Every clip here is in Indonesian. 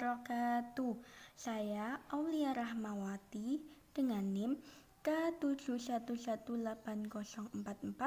wabarakatuh. Saya Aulia Rahmawati dengan NIM K71180044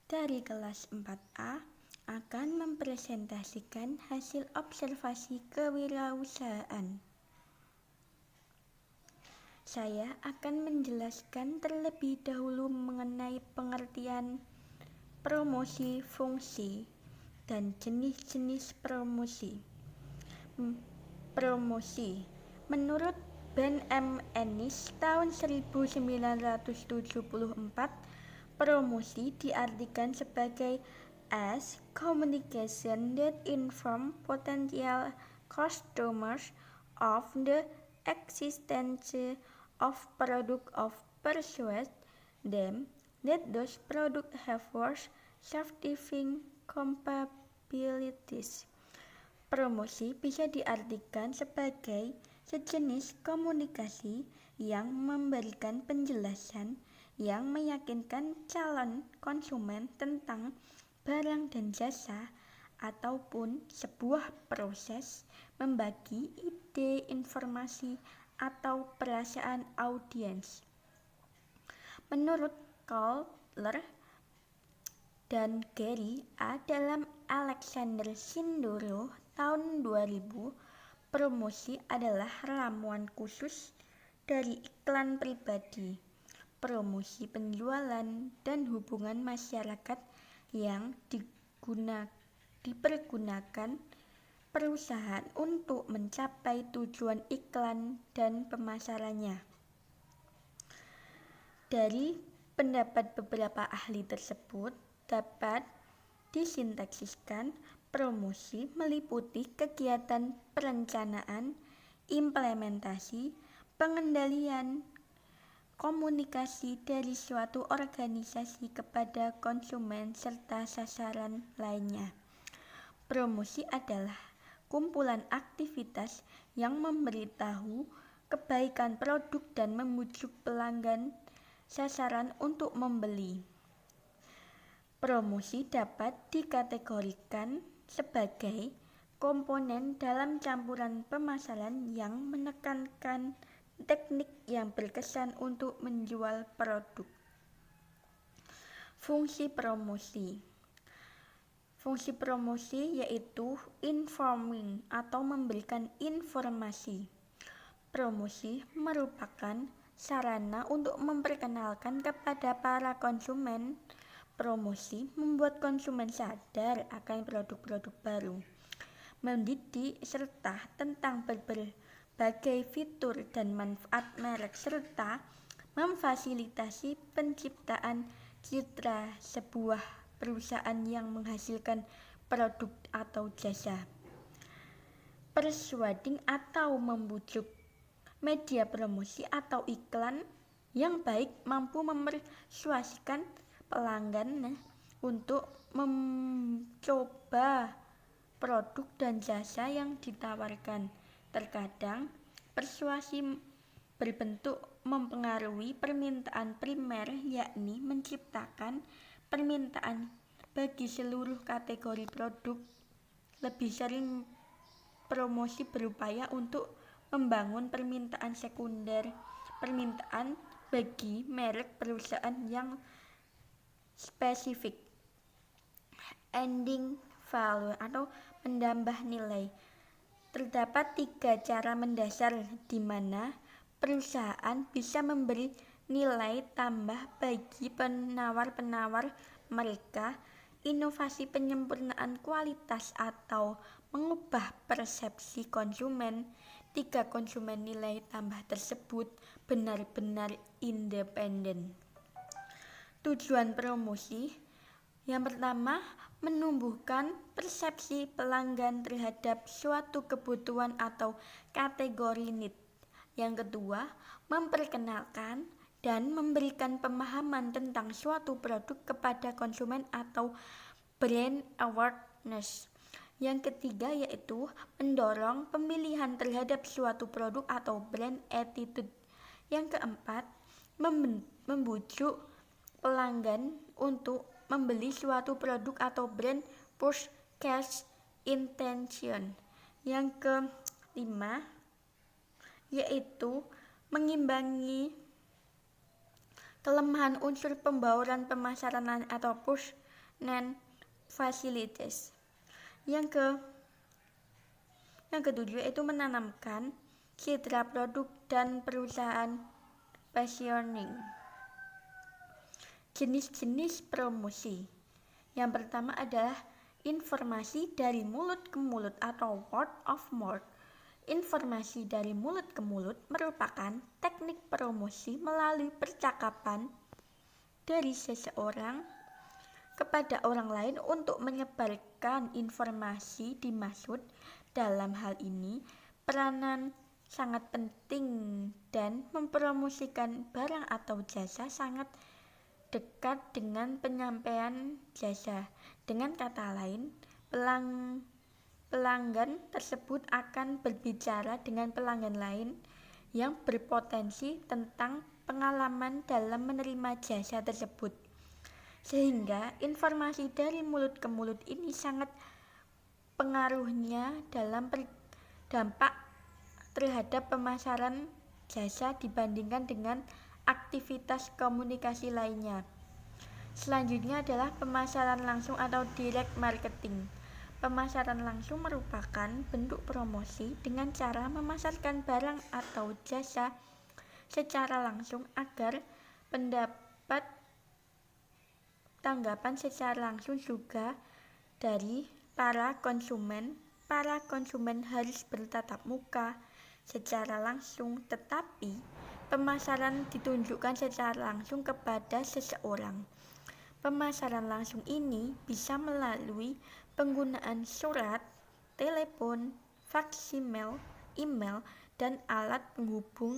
dari kelas 4A akan mempresentasikan hasil observasi kewirausahaan. Saya akan menjelaskan terlebih dahulu mengenai pengertian promosi fungsi dan jenis-jenis promosi. Menurut Ben M. Ennis tahun 1974, promosi diartikan sebagai as communication that inform potential customers of the existence of product of persuade them that those products have worth saving capabilities. Promosi bisa diartikan sebagai sejenis komunikasi yang memberikan penjelasan yang meyakinkan calon konsumen tentang barang dan jasa ataupun sebuah proses membagi ide, informasi, atau perasaan audiens. Menurut Kohler dan Gary A. dalam Alexander Sindoro tahun 2000, promosi adalah ramuan khusus dari iklan pribadi, promosi penjualan, dan hubungan masyarakat yang dipergunakan perusahaan untuk mencapai tujuan iklan dan pemasarannya. Dari pendapat beberapa ahli tersebut, dapat disinteksiskan promosi meliputi kegiatan perencanaan, implementasi, pengendalian, komunikasi dari suatu organisasi kepada konsumen serta sasaran lainnya. Promosi adalah kumpulan aktivitas yang memberitahu kebaikan produk dan membujuk pelanggan sasaran untuk membeli. Promosi dapat dikategorikan sebagai komponen dalam campuran pemasaran yang menekankan teknik yang berkesan untuk menjual produk. Fungsi promosi. Fungsi promosi yaitu informing atau memberikan informasi. Promosi merupakan sarana untuk memperkenalkan kepada para konsumen. Promosi membuat konsumen sadar akan produk-produk baru, mendidik serta tentang berbagai fitur dan manfaat merek serta memfasilitasi penciptaan citra sebuah perusahaan yang menghasilkan produk atau jasa. Persuading atau membujuk. Media promosi atau iklan yang baik mampu mempersuasikan pelanggan untuk mencoba produk dan jasa yang ditawarkan. Terkadang persuasi berbentuk mempengaruhi permintaan primer, yakni menciptakan permintaan bagi seluruh kategori produk. Lebih sering promosi berupaya untuk membangun permintaan sekunder, permintaan bagi merek perusahaan yang spesifik. Adding value atau menambah nilai. Terdapat 3 cara mendasar di mana perusahaan bisa memberi nilai tambah bagi penawar-penawar mereka, inovasi penyempurnaan kualitas atau mengubah persepsi konsumen. 3 konsumen nilai tambah tersebut benar-benar independen. Tujuan promosi. Yang pertama, menumbuhkan persepsi pelanggan terhadap suatu kebutuhan atau kategori need. Yang kedua, memperkenalkan dan memberikan pemahaman tentang suatu produk kepada konsumen atau brand awareness. Yang ketiga yaitu mendorong pemilihan terhadap suatu produk atau brand attitude. Yang keempat, membujuk pelanggan untuk membeli suatu produk atau brand purchase intention. Yang 5, yaitu mengimbangi kelemahan unsur pembauran pemasaran atau push non facilities. Yang ketujuh yaitu menanamkan citra produk dan perusahaan positioning. Jenis-jenis promosi. Yang pertama adalah informasi dari mulut ke mulut atau word of mouth. Informasi dari mulut ke mulut merupakan teknik promosi melalui percakapan dari seseorang kepada orang lain untuk menyebarkan informasi dimaksud. Dalam hal ini, peranan sangat penting dan mempromosikan barang atau jasa sangat dekat dengan penyampaian jasa. Dengan kata lain, pelanggan tersebut akan berbicara dengan pelanggan lain yang berpotensi tentang pengalaman dalam menerima jasa tersebut. Sehingga informasi dari mulut ke mulut ini sangat pengaruhnya dalam dampak terhadap pemasaran jasa dibandingkan dengan aktivitas komunikasi lainnya. Selanjutnya adalah pemasaran langsung atau direct marketing. Pemasaran langsung merupakan bentuk promosi dengan cara memasarkan barang atau jasa secara langsung agar mendapat tanggapan secara langsung juga dari para konsumen. Para konsumen harus bertatap muka secara langsung, tetapi pemasaran ditunjukkan secara langsung kepada seseorang. Pemasaran langsung ini bisa melalui penggunaan surat, telepon, faksimil, email, dan alat penghubung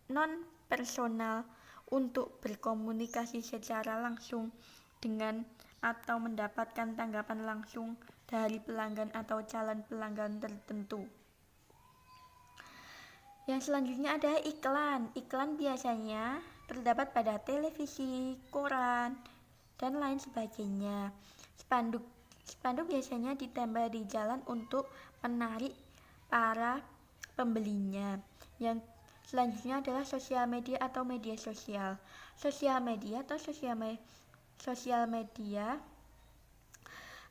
non-personal untuk berkomunikasi secara langsung dengan atau mendapatkan tanggapan langsung dari pelanggan atau calon pelanggan tertentu. Yang selanjutnya adalah iklan. Iklan biasanya terdapat pada televisi, koran, dan lain sebagainya. Spanduk biasanya ditempel di jalan untuk menarik para pembelinya. Yang selanjutnya adalah sosial media atau media sosial. Sosial media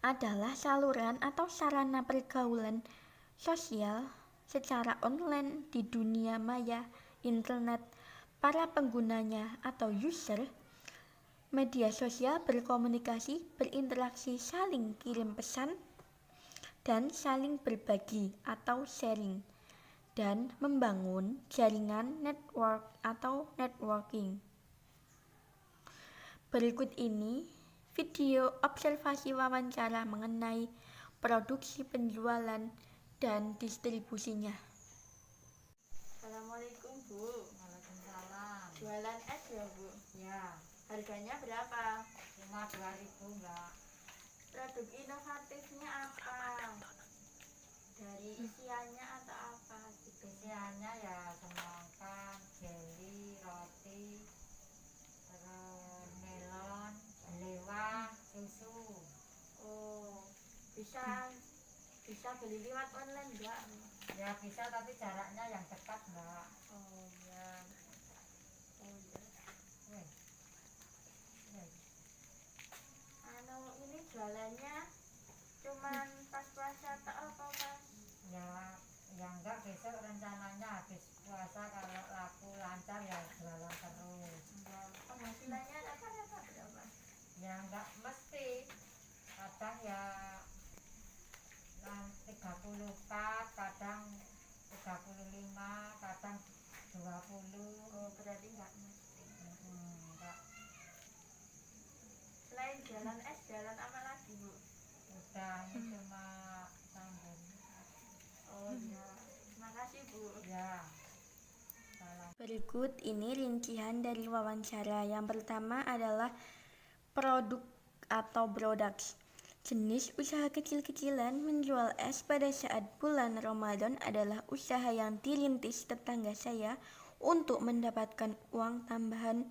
adalah saluran atau sarana pergaulan sosial secara online di dunia maya internet. Para penggunanya atau user media sosial berkomunikasi, berinteraksi, saling kirim pesan, dan saling berbagi atau sharing, dan membangun jaringan network atau networking. Berikut ini video observasi wawancara mengenai produksi, penjualan, dan distribusinya. Assalamualaikum Bu. Waalaikumsalam. Jualan es ya Bu? Ya, Harganya berapa? cuma 2.000 Mbak. Produk inovatifnya apa? Dari isiannya atau apa gitu? Isiannya ya semangka, jeli, roti, terus melon, belewah, susu. Oh, bisa beli lewat online enggak? Ya bisa tapi jaraknya yang dekat Mbak. Oh ya. Weh, weh. Ini jualannya cuman pas puasa atau apa pas? Ya enggak, besok rencananya habis puasa kalau laku lancar ya jualan terus. Penghasilannya rata-rata berapa? Ya enggak mesti, kadang ya 30 kat, kadang 35, kadang 20. Oh, berarti enggak mesti. Enggak, Selain jalan es, jalan apa lagi Bu? udah ini cuma sambung. Oh ya, makasih Bu. Ya, salam. Berikut ini rincian dari wawancara. Yang pertama adalah produk atau products. Jenis usaha kecil-kecilan menjual es pada saat bulan Ramadan adalah usaha yang dirintis tetangga saya untuk mendapatkan uang tambahan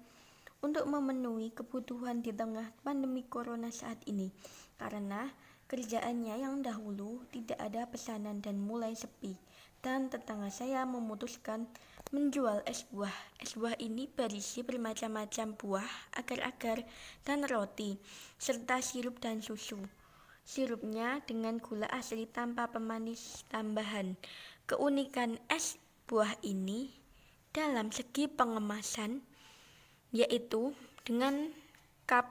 untuk memenuhi kebutuhan di tengah pandemi corona saat ini. Karena kerjaannya yang dahulu tidak ada pesanan dan mulai sepi. dan tetangga saya memutuskan menjual es buah. Es buah ini berisi bermacam-macam buah, agar-agar, dan roti, serta sirup dan susu. Sirupnya dengan gula asli tanpa pemanis tambahan. Keunikan es buah ini dalam segi pengemasan, yaitu dengan cup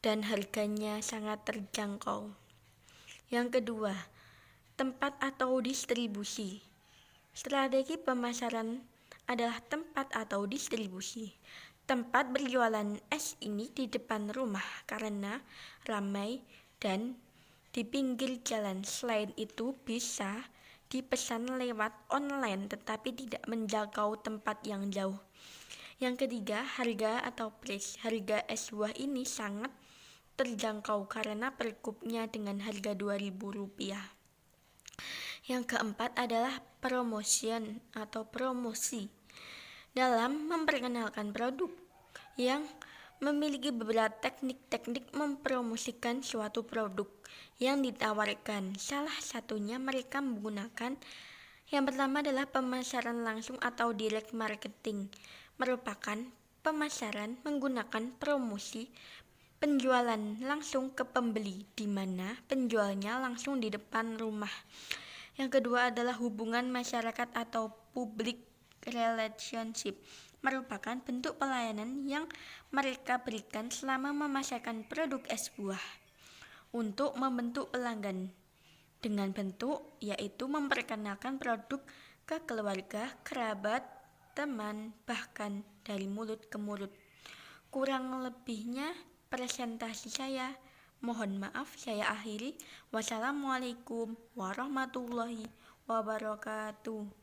dan harganya sangat terjangkau. Yang kedua, tempat atau distribusi. Strategi pemasaran adalah tempat atau distribusi. Tempat berjualan es ini di depan rumah karena ramai dan di pinggir jalan. Selain itu bisa dipesan lewat online tetapi tidak menjangkau tempat yang jauh. Yang ketiga, harga atau price. Harga es buah ini sangat terjangkau karena per cupnya dengan harga Rp2.000. Yang keempat adalah promotion atau promosi. Dalam memperkenalkan produk yang memiliki beberapa teknik-teknik mempromosikan suatu produk yang ditawarkan. Salah satunya mereka menggunakan yang pertama adalah pemasaran langsung atau direct marketing. Merupakan pemasaran menggunakan promosi penjualan langsung ke pembeli, di mana penjualnya langsung di depan rumah. Yang kedua adalah hubungan masyarakat atau public relationship. Merupakan bentuk pelayanan yang mereka berikan selama memasarkan produk es buah untuk membentuk pelanggan. Dengan bentuk yaitu memperkenalkan produk ke keluarga, kerabat, teman, bahkan dari mulut ke mulut. Kurang lebihnya presentasi saya. Mohon maaf, saya akhiri. Wassalamualaikum warahmatullahi wabarakatuh.